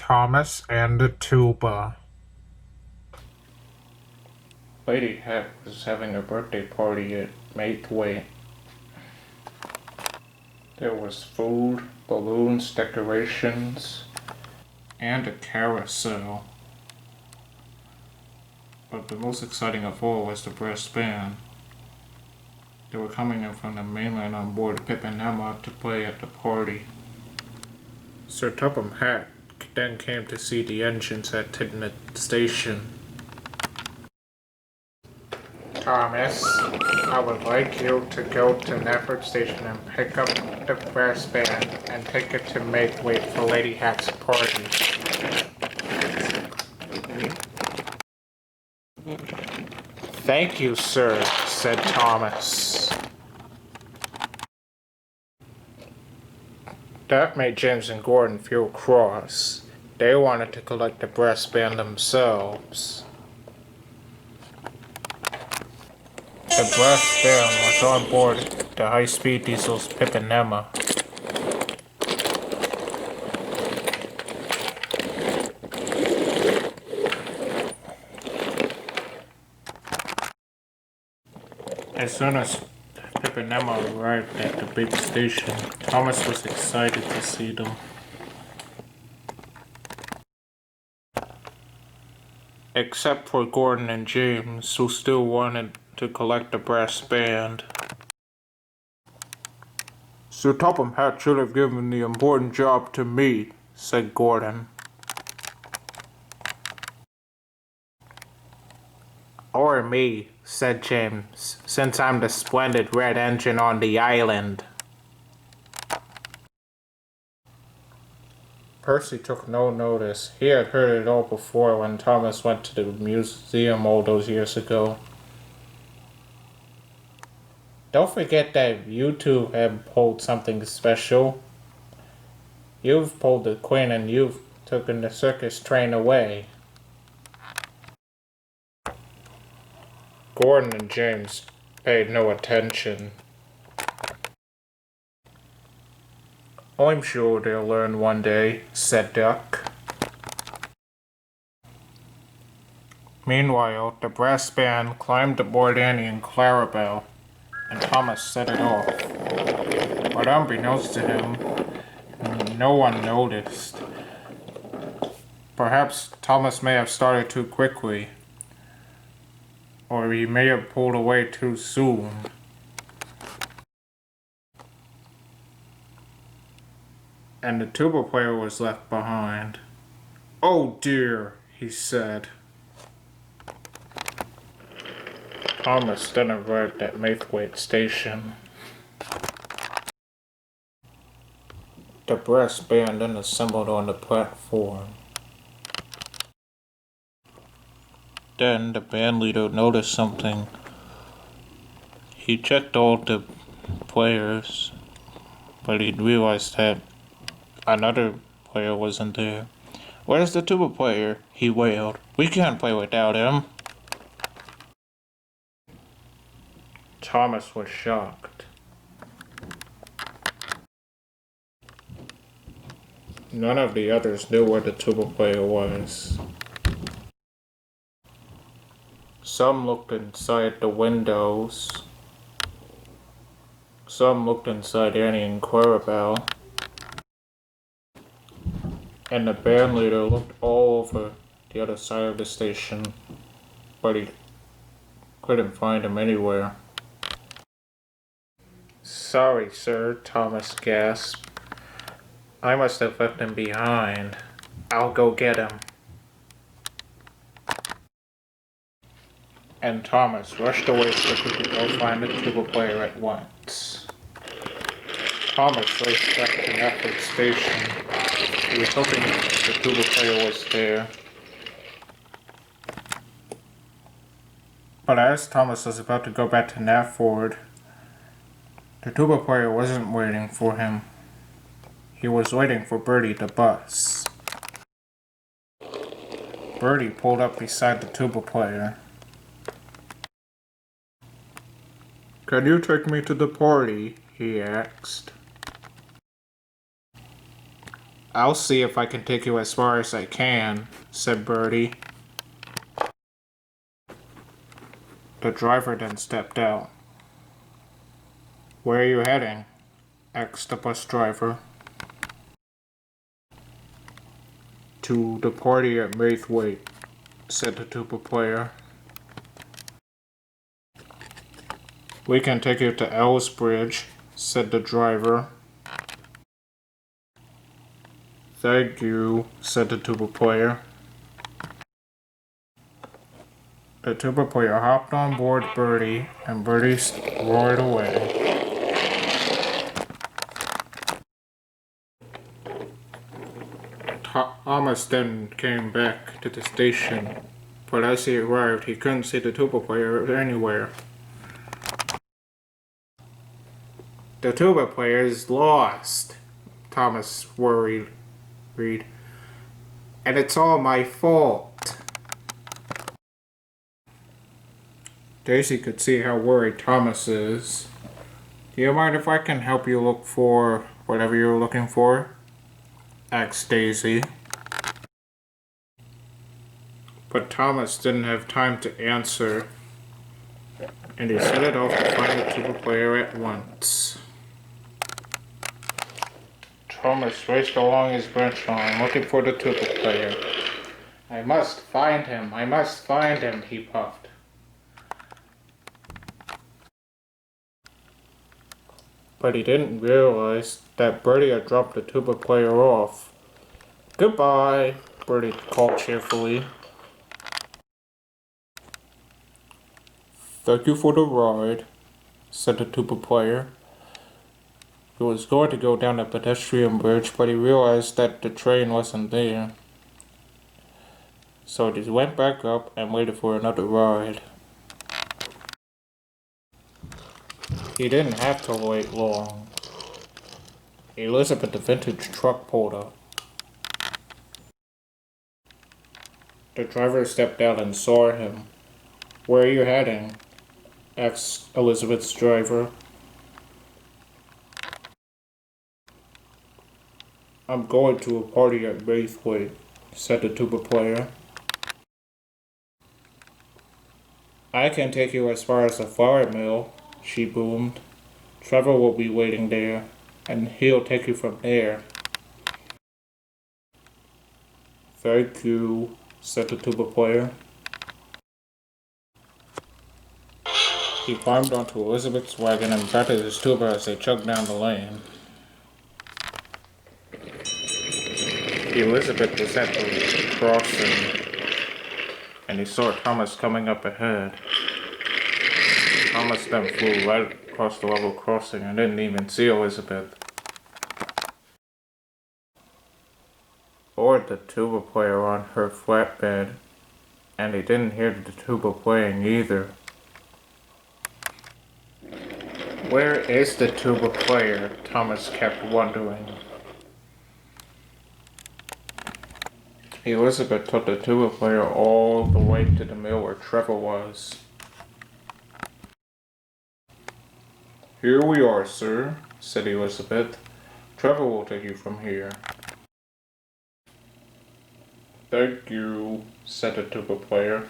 Thomas and the Tuba. Lady was having a birthday party at Mattel. There was food, balloons, decorations, and a carousel. But the most exciting of all was the brass band. They were coming in from the mainland on board Pip and Emma to play at the party. Sir Topham Hatt then came to see the engines at Tidnet Station. Thomas, I would like you to go to Knapford Station and pick up the brass band and take it to make way for Lady Hatt's party. Thank you, sir, said Thomas. That made James and Gordon feel cross. They wanted to collect the brass band themselves. The brass band was on board the high-speed diesels Pip and Emma. As soon as Pip and Emma arrived at the big station, Thomas was excited to see them. Except for Gordon and James, who still wanted to collect the brass band. Sir Topham Hatt should have given the important job to me, said Gordon. Or me, said James, since I'm the splendid red engine on the island. Percy took no notice. He had heard it all before when Thomas went to the museum all those years ago. Don't forget that you two have pulled something special. You've pulled the queen and you've taken the circus train away. Gordon and James paid no attention. I'm sure they'll learn one day, said Duck. Meanwhile, the brass band climbed aboard Annie and Clarabelle, and Thomas set it off. But unbeknownst to him, no one noticed. Perhaps Thomas may have started too quickly, or he may have pulled away too soon. And the tuba player was left behind. Oh dear, he said. Thomas then arrived at Maithwaite Station. The brass band then assembled on the platform. Then the band leader noticed something. He checked all the players, but he realized that another player wasn't there. Where's the tuba player? He wailed. We can't play without him. Thomas was shocked. None of the others knew where the tuba player was. Some looked inside the windows. Some looked inside Annie and Clarabelle. And the band leader looked all over the other side of the station, but he couldn't find him anywhere. Sorry, sir, Thomas gasped. I must have left him behind. I'll go get him. And Thomas rushed away so he could go find the tuba player at once. Thomas raced back to Knapford Station. He was hoping the tuba player was there. But as Thomas was about to go back to Knapford, the tuba player wasn't waiting for him. He was waiting for Bertie the bus. Bertie pulled up beside the tuba player. Can you take me to the party? He asked. I'll see if I can take you as far as I can, said Bertie. The driver then stepped out. Where are you heading? Asked the bus driver. To the party at Braithwaite, said the tuba player. We can take you to Ellsbridge, said the driver. Thank you, said the tuba player. The tuba player hopped on board Bertie, and Bertie roared away. Thomas then came back to the station, but as he arrived, he couldn't see the tuba player anywhere. The tuba player is lost, Thomas worried. And it's all my fault. Daisy could see how worried Thomas is. Do you mind if I can help you look for whatever you're looking for? Asked Daisy. But Thomas didn't have time to answer, and he set it off to find the tuba player at once. Thomas raced along his branch line looking for the tuba player. I must find him, he puffed. But he didn't realize that Bertie had dropped the tuba player off. Goodbye, Bertie called cheerfully. Thank you for the ride, said the tuba player. He was going to go down the pedestrian bridge, but he realized that the train wasn't there. So he went back up and waited for another ride. He didn't have to wait long. Elizabeth, the vintage truck, pulled up. The driver stepped out and saw him. Where are you heading? Asked Elizabeth's driver. I'm going to a party at Braithwaite, said the tuba player. I can take you as far as the flour mill, she boomed. Trevor will be waiting there, and he'll take you from there. Thank you, said the tuba player. He climbed onto Elizabeth's wagon and batted his tuba as they chugged down the lane. Elizabeth was at the crossing, and he saw Thomas coming up ahead. Thomas then flew right across the level crossing and didn't even see Elizabeth. Or the tuba player on her flatbed, and he didn't hear the tuba playing either. Where is the tuba player? Thomas kept wondering. Elizabeth took the tuba player all the way to the mill where Trevor was. Here we are, sir, said Elizabeth. Trevor will take you from here. Thank you, said the tuba player.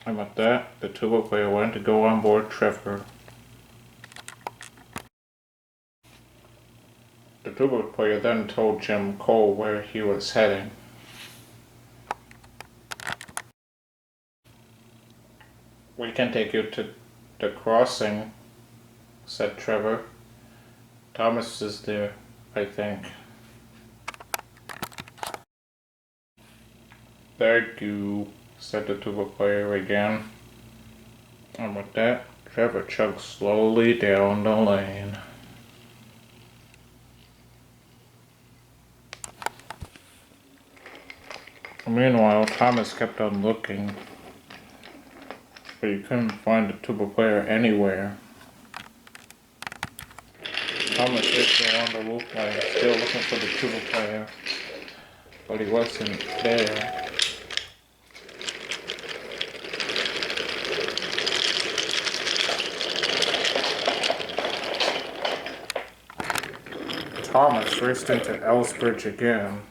And with that, the tuba player went to go on board Trevor. The tuba player then told Jim Cole where he was heading. We can take you to the crossing, said Trevor. Thomas is there, I think. Thank you, said the tuba player again. And with that, Trevor chugged slowly down the lane. Meanwhile, Thomas kept on looking, but he couldn't find the tuba player anywhere. Thomas hit along the roof line, still looking for the tuba player, but he wasn't there. Thomas raced into Ellsbridge again.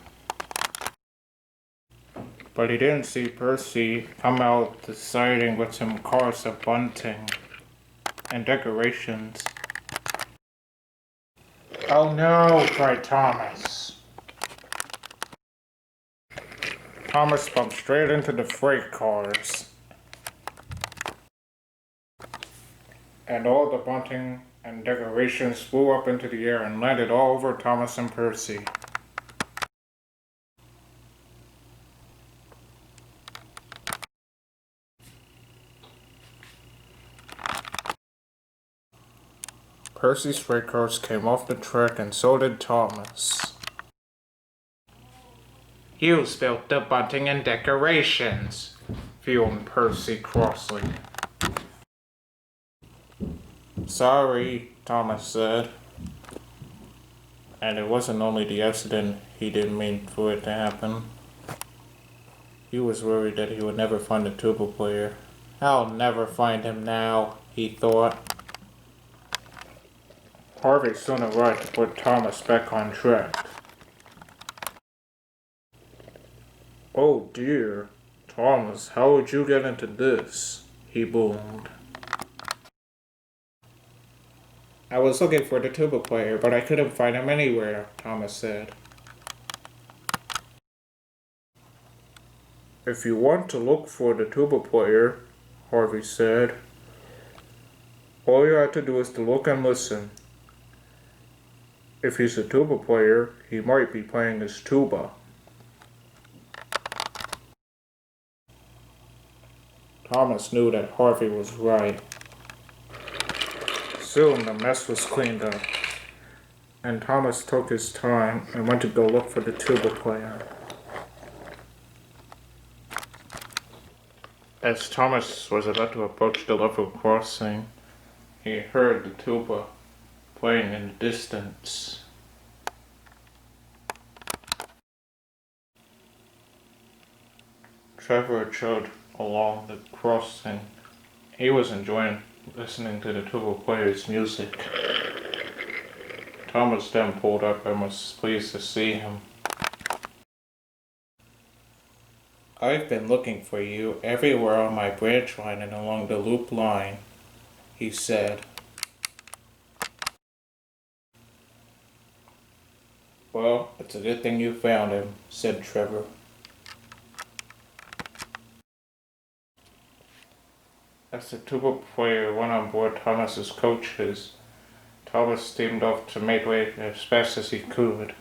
But he didn't see Percy come out the siding with some cars of bunting and decorations. "Oh no!" cried Thomas. Thomas bumped straight into the freight cars. And all the bunting and decorations flew up into the air and landed all over Thomas and Percy. Percy's freight cars came off the track and so did Thomas. "You spilt the bunting and decorations," fumed Percy crossly. "Sorry," Thomas said. And it wasn't only the accident he didn't mean for it to happen. He was worried that he would never find the tuba player. "I'll never find him now," he thought. Harvey soon arrived to put Thomas back on track. "Oh dear, Thomas, how would you get into this?" he boomed. "I was looking for the tuba player, but I couldn't find him anywhere," Thomas said. "If you want to look for the tuba player," Harvey said, "all you have to do is to look and listen. If he's a tuba player, he might be playing his tuba." Thomas knew that Harvey was right. Soon the mess was cleaned up, and Thomas took his time and went to go look for the tuba player. As Thomas was about to approach the level crossing, he heard the tuba playing in the distance. Trevor trod along the crossing. He was enjoying listening to the tuba player's music. Thomas then pulled up and was pleased to see him. "I've been looking for you everywhere on my branch line and along the loop line," he said. "Well, it's a good thing you found him," said Trevor. As the tuba player went on board Thomas's coaches, Thomas steamed off to Midway as fast as he could.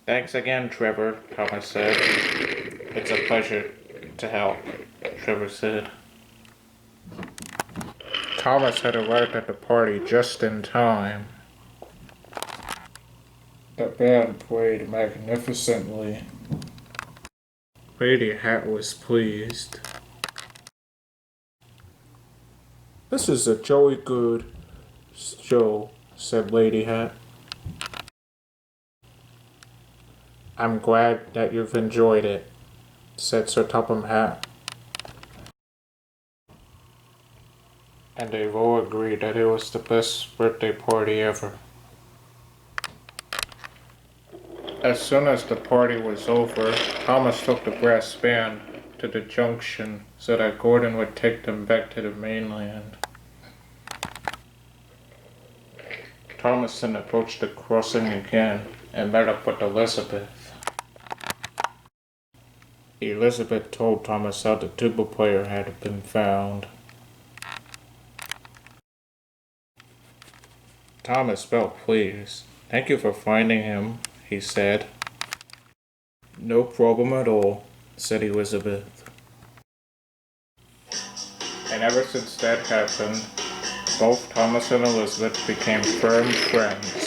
"Thanks again, Trevor," Thomas said. "It's a pleasure to help," Trevor said. Thomas had arrived at the party just in time. The band played magnificently. Lady Hat was pleased. "This is a jolly good show," said Lady Hat. "I'm glad that you've enjoyed it," said Sir Topham Hatt. And they all agreed that it was the best birthday party ever. As soon as the party was over, Thomas took the brass band to the junction so that Gordon would take them back to the mainland. Thomas then approached the crossing again and met up with Elizabeth. Elizabeth told Thomas how the tuba player had been found. Thomas felt pleased. "Thank you for finding him," he said. "No problem at all," said Elizabeth. And ever since that happened, both Thomas and Elizabeth became firm friends.